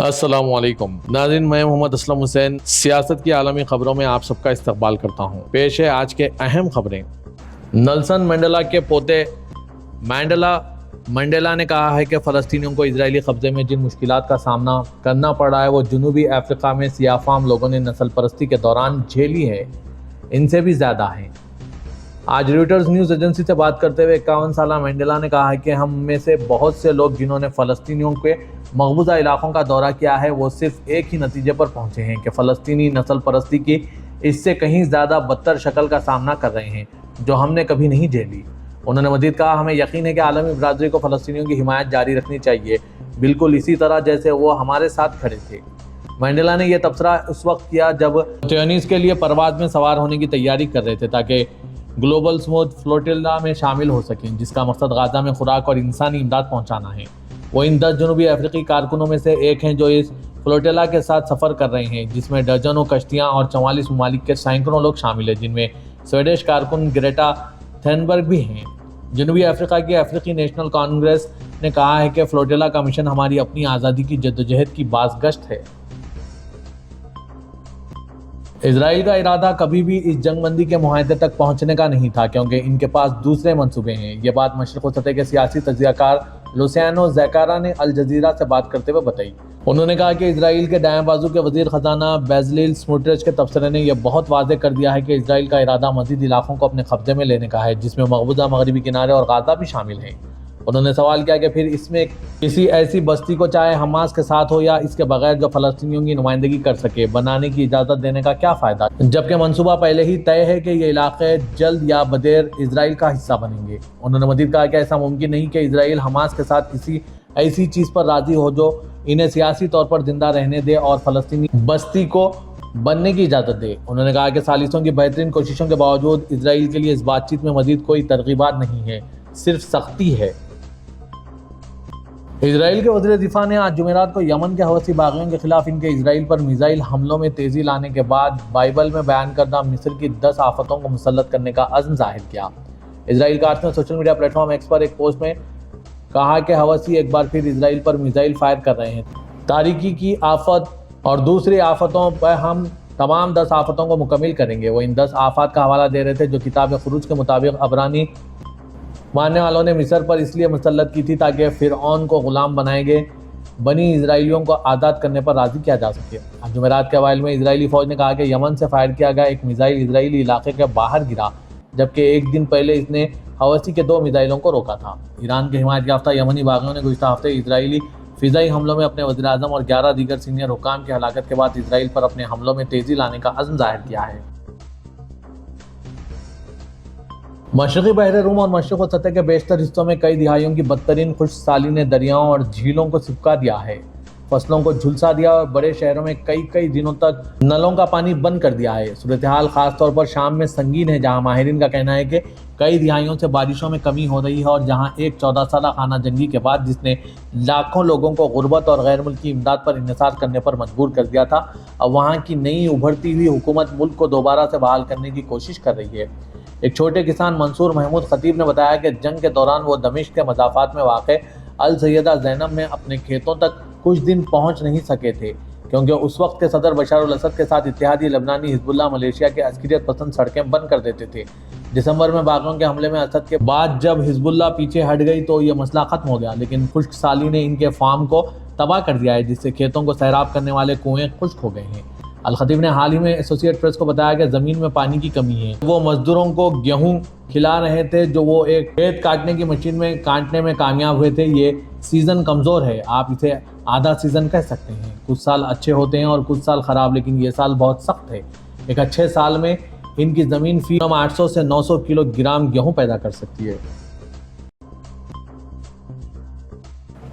السلام علیکم ناظرین، میں محمد اسلم حسین سیاست کی عالمی خبروں میں آپ سب کا استقبال کرتا ہوں۔ پیش ہے آج کے اہم خبریں۔ نیلسن منڈیلا کے پوتے منڈیلا نے کہا ہے کہ فلسطینیوں کو اسرائیلی قبضے میں جن مشکلات کا سامنا کرنا پڑ رہا ہے وہ جنوبی افریقہ میں سیاہ فام لوگوں نے نسل پرستی کے دوران جھیلی ہے، ان سے بھی زیادہ ہیں۔ آج رویٹرز نیوز ایجنسی سے بات کرتے ہوئے 51 سالہ منڈیلا نے کہا ہے کہ ہم میں سے بہت سے لوگ جنہوں نے فلسطینیوں کے مقبوضہ علاقوں کا دورہ کیا ہے وہ صرف ایک ہی نتیجے پر پہنچے ہیں کہ فلسطینی نسل پرستی کی اس سے کہیں زیادہ بدتر شکل کا سامنا کر رہے ہیں جو ہم نے کبھی نہیں جھیلی۔ انہوں نے مزید کہا، ہمیں یقین ہے کہ عالمی برادری کو فلسطینیوں کی حمایت جاری رکھنی چاہیے، بالکل اسی طرح جیسے وہ ہمارے ساتھ کھڑے تھے۔ منڈیلا نے یہ تبصرہ اس وقت کیا جب تیونس کے لیے پرواز میں سوار ہونے کی تیاری کر رہے تھے تاکہ گلوبل سموتھ فلوٹیلا میں شامل ہو سکیں، جس کا مقصد غزہ میں خوراک اور انسانی امداد پہنچانا ہے۔ وہ ان 10 جنوبی افریقی کارکنوں میں سے ایک ہیں جو اس فلوٹیلا کے ساتھ سفر کر رہے ہیں، جس میں درجنوں کشتیاں اور 44 ممالک کے سینکڑوں لوگ شامل ہیں، جن میں سویڈش کارکن گریٹا تھنبرگ بھی ہیں۔ جنوبی افریقہ کی افریقی نیشنل کانگریس نے کہا ہے کہ فلوٹیلا کا مشن ہماری اپنی آزادی کی جدوجہد کی بازگشت ہے۔ اسرائیل کا ارادہ کبھی بھی اس جنگ بندی کے معاہدے تک پہنچنے کا نہیں تھا کیونکہ ان کے پاس دوسرے منصوبے ہیں۔ یہ بات مشرق وسطی کے سیاسی تجزیہ کار لوسیانو زیکارا نے الجزیرہ سے بات کرتے ہوئے بتائی۔ انہوں نے کہا کہ اسرائیل کے دائیں بازو کے وزیر خزانہ بیزلیل سموٹرچ کے تبصرے نے یہ بہت واضح کر دیا ہے کہ اسرائیل کا ارادہ مزید علاقوں کو اپنے قبضے میں لینے کا ہے، جس میں مقبوضہ مغربی کنارے اور غزہ بھی شامل ہیں۔ انہوں نے سوال کیا کہ پھر اس میں کسی ایسی بستی کو، چاہے حماس کے ساتھ ہو یا اس کے بغیر، جو فلسطینیوں کی نمائندگی کر سکے، بنانے کی اجازت دینے کا کیا فائدہ، جبکہ منصوبہ پہلے ہی طے ہے کہ یہ علاقے جلد یا بدیر اسرائیل کا حصہ بنیں گے۔ انہوں نے مزید کہا کہ ایسا ممکن نہیں کہ اسرائیل حماس کے ساتھ کسی ایسی چیز پر راضی ہو جو انہیں سیاسی طور پر زندہ رہنے دے اور فلسطینی بستی کو بننے کی اجازت دے۔ انہوں نے کہا کہ ثالثوں کی بہترین کوششوں کے باوجود اسرائیل کے لیے اس بات چیت میں مزید کوئی ترغیبات نہیں ہے، صرف سختی ہے۔ اسرائیل کے وزیر دفاع نے آج جمعرات کو یمن کے حوثی باغیوں کے خلاف ان کے اسرائیل پر میزائل حملوں میں تیزی لانے کے بعد بائبل میں بیان کردہ مصر کی 10 آفتوں کو مسلط کرنے کا عزم ظاہر کیا۔ اسرائیل کارٹس نے social media platform X پر ایک پوسٹ میں کہا کہ حوثی ایک بار پھر اسرائیل پر میزائل فائر کر رہے ہیں۔ تاریکی کی آفت اور دوسری آفتوں پر ہم تمام 10 آفتوں کو مکمل کریں گے۔ وہ ان 10 آفات کا حوالہ دے رہے تھے جو کتاب خروج کے مطابق عبرانی ماننے والوں نے مصر پر اس لیے مسلط کی تھی تاکہ فرعون کو غلام بنائے گئے بنی اسرائیلیوں کو آزاد کرنے پر راضی کیا جا سکے۔ جمعرات کے اوائل میں اسرائیلی فوج نے کہا کہ یمن سے فائر کیا گیا ایک میزائل اسرائیلی علاقے کے باہر گرا، جبکہ ایک دن پہلے اس نے حوثی کے 2 میزائلوں کو روکا تھا۔ ایران کے حمایت یافتہ یمنی باغیوں نے گزشتہ ہفتے اسرائیلی فضائی حملوں میں اپنے وزیر اعظم اور 11 دیگر سینئر حکام کی ہلاکت کے بعد اسرائیل پر اپنے حملوں میں تیزی لانے کا عزم ظاہر کیا ہے۔ مشرقی بحر روم اور مشرق وسطی کے بیشتر حصوں میں کئی دہائیوں کی بدترین خشک سالی نے دریاؤں اور جھیلوں کو سبکا دیا ہے، فصلوں کو جھلسا دیا اور بڑے شہروں میں کئی دنوں تک نلوں کا پانی بند کر دیا ہے۔ صورتحال خاص طور پر شام میں سنگین ہے، جہاں ماہرین کا کہنا ہے کہ کئی دہائیوں سے بارشوں میں کمی ہو رہی ہے اور جہاں ایک 14 سالہ خانہ جنگی کے بعد جس نے لاکھوں لوگوں کو غربت اور غیر ملکی امداد پر انحصار کرنے پر مجبور کر دیا تھا، اب وہاں کی نئی ابھرتی ہوئی حکومت ملک کو دوبارہ سے بحال کرنے کی کوشش کر رہی ہے۔ ایک چھوٹے کسان منصور محمود خطیب نے بتایا کہ جنگ کے دوران وہ دمشق کے مضافات میں واقع السیدہ زینب میں اپنے کھیتوں تک کچھ دن پہنچ نہیں سکے تھے کیونکہ اس وقت کے صدر بشار الاسد کے ساتھ اتحادی لبنانی حزب اللہ ملیشیا کے عسکریت پسند سڑکیں بند کر دیتے تھے۔ دسمبر میں باغیوں کے حملے میں اسد کے بعد جب حزب اللہ پیچھے ہٹ گئی تو یہ مسئلہ ختم ہو گیا، لیکن خشک سالی نے ان کے فارم کو تباہ کر دیا ہے، جس سے کھیتوں کو سیراب کرنے والے کنویں خشک ہو گئے ہیں۔ الخطیب نے حال ہی میں ایسوسی ایٹ پریس کو بتایا کہ زمین میں پانی کی کمی ہے۔ وہ مزدوروں کو گیہوں کھلا رہے تھے جو وہ ایک کھیت کاٹنے کی مشین میں کاٹنے میں کامیاب ہوئے تھے۔ یہ سیزن کمزور ہے، آپ اسے آدھا سیزن کہہ سکتے ہیں۔ کچھ سال اچھے ہوتے ہیں اور کچھ سال خراب، لیکن یہ سال بہت سخت ہے۔ ایک اچھے سال میں ان کی زمین فی 800 سے 900 کلو گرام گیہوں پیدا کر سکتی ہے۔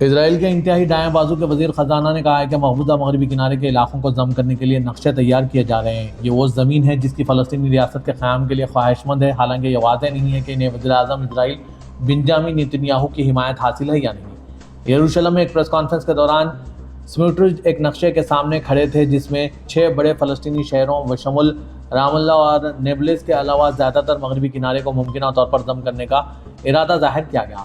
اسرائیل کے انتہائی دائیں بازو کے وزیر خزانہ نے کہا ہے کہ مقبوضہ مغربی کنارے کے علاقوں کو ضم کرنے کے لیے نقشے تیار کیے جا رہے ہیں۔ یہ وہ زمین ہے جس کی فلسطینی ریاست کے قیام کے لیے خواہش مند ہے، حالانکہ یہ واضح نہیں ہے کہ انہیں وزیر اعظم اسرائیل بنجامن نیتنیاہو کی حمایت حاصل ہے یا نہیں۔ یروشلم میں ایک پریس کانفرنس کے دوران سموٹرچ ایک نقشے کے سامنے کھڑے تھے جس میں 6 بڑے فلسطینی شہروں بشمول رام اللہ اور نیبلس کے علاوہ زیادہ تر مغربی کنارے کو ممکنہ طور پر ضم کرنے کا ارادہ ظاہر کیا گیا۔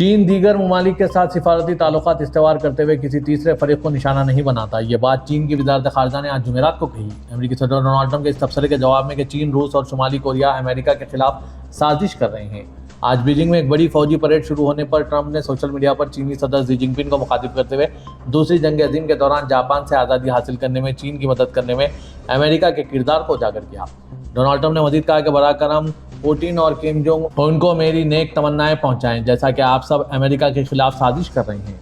چین دیگر ممالک کے ساتھ سفارتی تعلقات استوار کرتے ہوئے کسی تیسرے فریق کو نشانہ نہیں بناتا۔ یہ بات چین کی وزارت خارجہ نے آج جمعرات کو کہی۔ امریکی صدر ڈونلڈ ٹرمپ کے اس تبصرے کے جواب میں کہ چین، روس اور شمالی کوریا امریکہ کے خلاف سازش کر رہے ہیں، آج بیجنگ میں ایک بڑی فوجی پریڈ شروع ہونے پر ٹرمپ نے سوشل میڈیا پر چینی صدر شی جن پنگ کو مخاطب کرتے ہوئے دوسری جنگ عظیم کے دوران جاپان سے آزادی حاصل کرنے میں چین کی مدد کرنے میں امریکہ کے کردار کو اجاگر کیا۔ ڈونلڈ ٹرمپ نے مزید کہا کہ براہ کرم پوٹن اور کم جونگ ان کو میری نیک تمنائیں پہنچائیں، جیسا کہ آپ سب امریکہ کے خلاف سازش کر رہے ہیں۔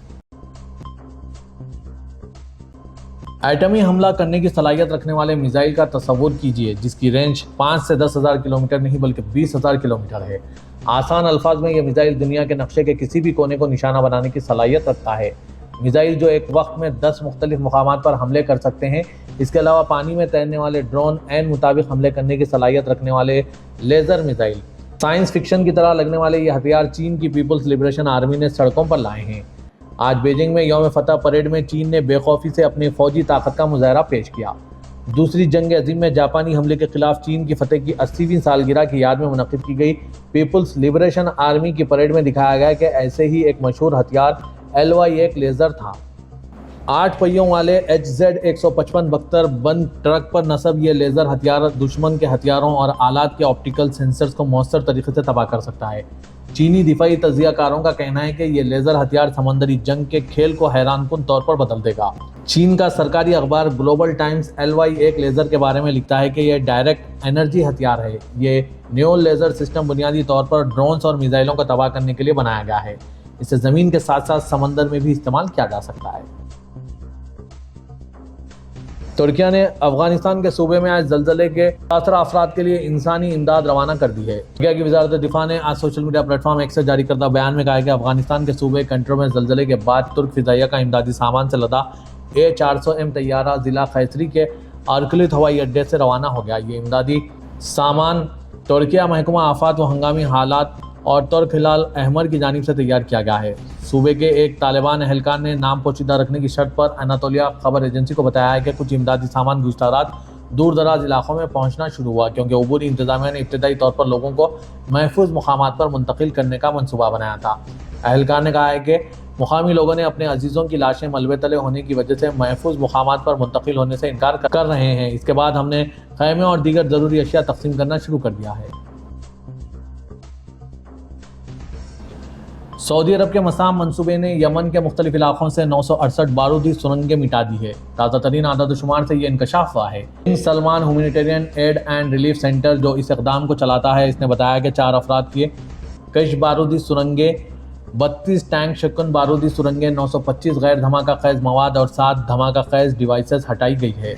ایٹمی حملہ کرنے کی صلاحیت رکھنے والے میزائل کا تصور کیجئے جس کی رینج 5 سے 10,000 کلومیٹر نہیں بلکہ 20,000 کلومیٹر ہے۔ آسان الفاظ میں یہ میزائل دنیا کے نقشے کے کسی بھی کونے کو نشانہ بنانے کی صلاحیت رکھتا ہے۔ میزائل جو ایک وقت میں 10 مختلف مقامات پر حملے کر سکتے ہیں۔ اس کے علاوہ پانی میں تیرنے والے ڈرون، عین مطابق حملے کرنے کی صلاحیت رکھنے والے لیزر میزائل۔ سائنس فکشن کی طرح لگنے والے یہ ہتھیار چین کی پیپلز لبریشن آرمی نے سڑکوں پر لائے ہیں۔ آج بیجنگ میں یوم فتح پریڈ میں چین نے بے خوفی سے اپنی فوجی طاقت کا مظاہرہ پیش کیا۔ دوسری جنگ عظیم میں جاپانی حملے کے خلاف چین کی فتح کی 80ویں سالگرہ کی یاد میں منعقد کی گئی پیپلز لبریشن آرمی کی پریڈ میں دکھایا گیا کہ ایسے ہی ایک مشہور ہتھیار LY-1 لیزر تھا۔ 8 پہیوں والے HZ-155 بختر بند ٹرک پر نصب یہ لیزر ہتھیار دشمن کے ہتھیاروں اور آلات کے آپٹیکل سینسرز کو مؤثر طریقے سے تباہ کر سکتا ہے۔ چینی دفاعی تجزیہ کاروں کا کہنا ہے کہ یہ لیزر ہتھیار سمندری جنگ کے کھیل کو حیران کن طور پر بدل دے گا۔ چین کا سرکاری اخبار گلوبل ٹائمز LY-1 لیزر کے بارے میں لکھتا ہے کہ یہ ڈائریکٹ انرجی ہتھیار ہے۔ یہ نیول لیزر سسٹم بنیادی طور پر ڈرونز اور میزائلوں کو تباہ کرنے کے لیے بنایا گیا ہے۔ اسے زمین کے ساتھ ساتھ سمندر میں بھی استعمال کیا جا سکتا ہے۔ ترکیہ نے افغانستان کے صوبے میں آج زلزلے کے 17 افراد کے لیے انسانی امداد روانہ کر دی ہے۔ ترکیہ کی وزارت دفاع نے آج social media platform x سے جاری کردہ بیان میں کہا کہ افغانستان کے صوبے کنٹرو میں زلزلے کے بعد ترک فضائیہ کا امدادی سامان سے لدا A400M طیارہ ضلع قیصری کے ارکلت ہوائی اڈے سے روانہ ہو گیا۔ یہ امدادی سامان ترکیہ محکمہ آفات و ہنگامی حالات اور ترک ہلال احمر کی جانب سے تیار کیا گیا ہے۔ صوبے کے ایک طالبان اہلکار نے نام پوشیدہ رکھنے کی شرط پر اناتولیہ خبر ایجنسی کو بتایا ہے کہ کچھ امدادی سامان گزشتہ رات دور دراز علاقوں میں پہنچنا شروع ہوا کیونکہ عبوری انتظامیہ نے ابتدائی طور پر لوگوں کو محفوظ مقامات پر منتقل کرنے کا منصوبہ بنایا تھا۔ اہلکار نے کہا ہے کہ مقامی لوگوں نے اپنے عزیزوں کی لاشیں ملبے تلے ہونے کی وجہ سے محفوظ مقامات پر منتقل ہونے سے انکار کر رہے ہیں۔ اس کے بعد ہم نے خیمے اور دیگر ضروری اشیاء تقسیم کرنا شروع کر دیا ہے۔ سعودی عرب کے مسام منصوبے نے یمن کے مختلف علاقوں سے 968 بارودی سرنگیں مٹا دی ہے۔ تازہ ترین اعداد و شمار سے یہ انکشاف ہوا ہے۔ Bin Salman humanitarian aid and relief centre جو اس اقدام کو چلاتا ہے، اس نے بتایا کہ 4 افراد کی کش بارودی سرنگیں، 32 ٹینک شکن بارودی سرنگیں، 925 غیر دھماکہ خیز مواد اور 7 دھماکہ خیز ڈیوائسز ہٹائی گئی ہے۔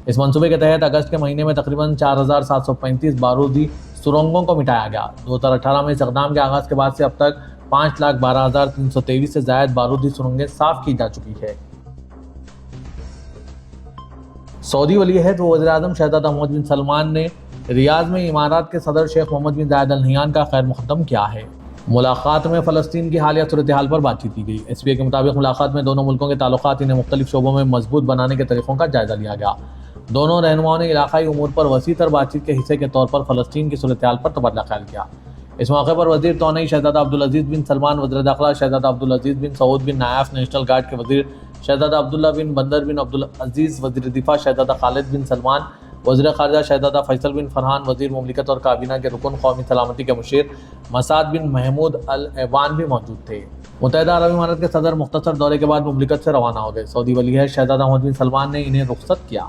اس منصوبے کے تحت اگست کے مہینے میں تقریباً 4735 بارودی سرنگوں کو مٹایا گیا۔ 2018 میں اس اقدام کے آغاز کے بعد سے اب تک 5,12,323 سے زائد بارودی سرنگیں صاف کی جا چکی ہے۔ سعودی ولی عہد و وزیر اعظم شہزادہ محمد بن سلمان نے ریاض میں امارات کے صدر شیخ محمد بن زاید ال نہیان کا خیر مقدم کیا ہے۔ ملاقات میں فلسطین کی حالیہ صورتحال پر بات چیت کی گئی۔ ایس پی اے کے مطابق ملاقات میں دونوں ملکوں کے تعلقات انہیں مختلف شعبوں میں مضبوط بنانے کے طریقوں کا جائزہ لیا گیا۔ دونوں رہنماؤں نے علاقائی امور پر وسیع تر بات چیت کے حصے کے طور پر فلسطین کی صورتحال پر تبادلہ خیال کیا۔ اس موقع پر وزیر توانائی شہزادہ عبدالعزیز بن سلمان، وزیر داخلہ شہزادہ عبدالعزیز بن سعود بن نایف، نیشنل گارڈ کے وزیر شہزادہ عبداللہ بن بندر بن عبدالعزیز، وزیر دفاع شہزادہ خالد بن سلمان، وزیر خارجہ شہزادہ فیصل بن فرحان، وزیر مملکت اور کابینہ کے رکن قومی سلامتی کے مشیر مسعد بن محمود ال-ایوان بھی موجود تھے۔ متحدہ عرب امارات کے صدر مختصر دورے کے بعد مملکت سے روانہ ہو گئے۔ سعودی ولی عہد شہزادہ محمد بن سلمان نے انہیں رخصت کیا۔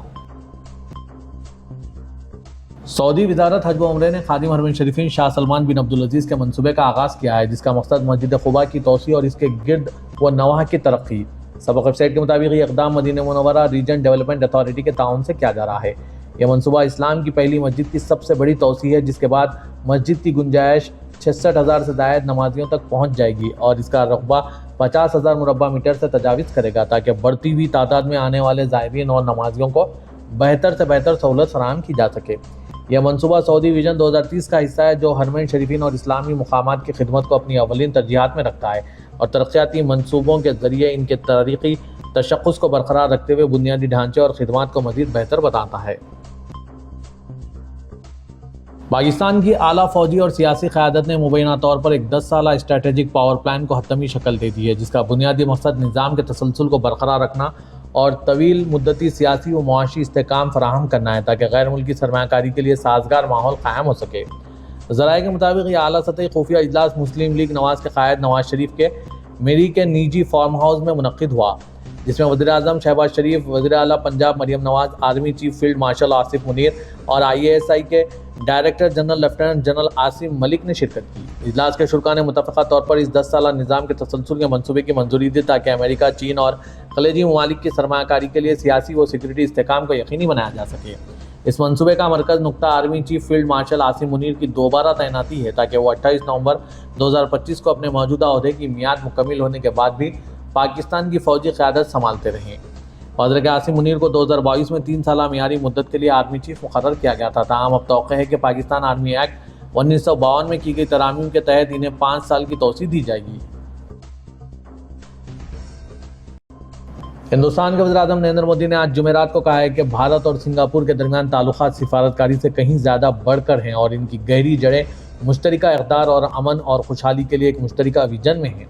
سعودی وزارت حج و عمرہ نے خادم حرمین شریفین شاہ سلمان بن عبدالعزیز کے منصوبے کا آغاز کیا ہے، جس کا مقصد مسجد قباء کی توسیع اور اس کے گرد و نواح کی ترقی۔ سبق ویب سائٹ کے مطابق یہ اقدام مدینہ منورہ ریجن ڈیولپمنٹ اتھارٹی کے تعاون سے کیا جا رہا ہے۔ یہ منصوبہ اسلام کی پہلی مسجد کی سب سے بڑی توسیع ہے، جس کے بعد مسجد کی گنجائش 66,000 سے زائد نمازیوں تک پہنچ جائے گی اور اس کا رقبہ 50,000 مربع میٹر سے تجاوز کرے گا تاکہ بڑھتی ہوئی تعداد میں آنے والے زائرین اور نمازیوں کو بہتر سے بہتر سہولت فراہم کی جا سکے۔ یہ منصوبہ سعودی ویژن 2030 کا حصہ ہے جو حرمین شریفین اور اسلامی مقامات کی خدمت کو اپنی اولین ترجیحات میں رکھتا ہے اور ترقیاتی منصوبوں کے ذریعے ان کے تاریخی تشخص کو برقرار رکھتے ہوئے بنیادی ڈھانچے اور خدمات کو مزید بہتر بناتا ہے۔ پاکستان کی اعلیٰ فوجی اور سیاسی قیادت نے مبینہ طور پر ایک 10 سالہ اسٹریٹجک پاور پلان کو حتمی شکل دے دی ہے، جس کا بنیادی مقصد نظام کے تسلسل کو برقرار رکھنا اور طویل مدتی سیاسی و معاشی استحکام فراہم کرنا ہے تاکہ غیر ملکی سرمایہ کاری کے لیے سازگار ماحول قائم ہو سکے۔ ذرائع کے مطابق یہ اعلیٰ سطحی خفیہ اجلاس مسلم لیگ نواز کے قائد نواز شریف کے میری کے نجی فارم ہاؤس میں منعقد ہوا، جس میں وزیر اعظم شہباز شریف، وزیر اعلیٰ Punjab Maryam Nawaz, army chief field marshal Asif Munir اور IASI کے director general lieutenant general Asim Malik نے شرکت کی۔ اجلاس کے شرکاء نے متفقہ طور پر اس 10 سالہ نظام کے تسلسل کے منصوبے کی منظوری دی تاکہ امریکہ، چین اور خلیجی ممالک کی سرمایہ کاری کے لیے سیاسی و سیکورٹی استحکام کو یقینی بنایا جا سکے۔ اس منصوبے کا مرکز نقطہ army chief field martial Asim Munir کی دوبارہ تعیناتی ہے تاکہ وہ 28 نومبر 2025 کو اپنے موجودہ عہدے کی میعاد مکمل ہونے کے بعد بھی پاکستان کی فوجی قیادت سنبھالتے رہیں۔ حضرت عاصم منیر کو 2022 میں 3 سالہ معیاری مدت کے لیے آرمی چیف مقرر کیا گیا تھا، تاہم اب توقع ہے کہ پاکستان آرمی ایکٹ 1952 میں کی گئی ترامیم کے تحت انہیں 5 سال کی توسیع دی جائے گی۔ ہندوستان کے وزیر اعظم نریندر مودی نے آج جمعرات کو کہا ہے کہ بھارت اور سنگاپور کے درمیان تعلقات سفارتکاری سے کہیں زیادہ بڑھ کر ہیں اور ان کی گہری جڑیں مشترکہ اقدار اور امن اور خوشحالی کے لیے ایک مشترکہ ویژن میں ہیں۔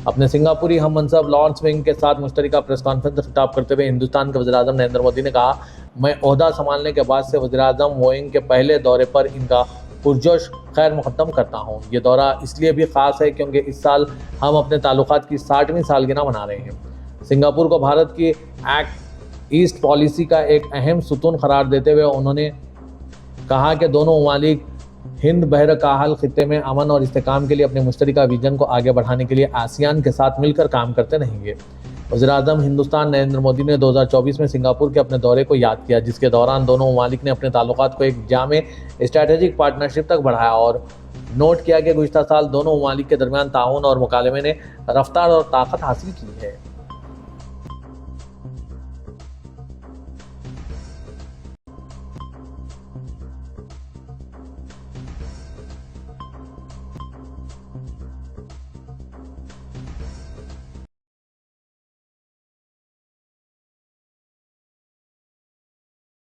اپنے سنگاپوری ہم منصب لارنس ونگ کے ساتھ مشترکہ پریس کانفرنس سے خطاب کرتے ہوئے ہندوستان کے وزیر اعظم نریندر مودی نے کہا، میں عہدہ سنبھالنے کے بعد سے وزیر اعظم وونگ کے پہلے دورے پر ان کا پرجوش خیر مقدم کرتا ہوں۔ یہ دورہ اس لیے بھی خاص ہے کیونکہ اس سال ہم اپنے تعلقات کی 60ویں سالگرہ منا رہے ہیں۔ سنگاپور کو بھارت کی ایکٹ ایسٹ پالیسی کا ایک اہم ستون قرار دیتے ہوئے انہوں نے کہا کہ دونوں ممالک ہند بحر کاہل خطے میں امن اور استحکام کے لیے اپنے مشترکہ ویژن کو آگے بڑھانے کے لیے آسیان کے ساتھ مل کر کام کرتے رہیں گے۔ وزیر اعظم ہندوستان نریندر مودی نے 2024 میں سنگاپور کے اپنے دورے کو یاد کیا، جس کے دوران دونوں ممالک نے اپنے تعلقات کو ایک جامع اسٹریٹجک پارٹنرشپ تک بڑھایا اور نوٹ کیا کہ گزشتہ سال دونوں ممالک کے درمیان تعاون اور مکالمے نے رفتار اور طاقت حاصل کی ہے۔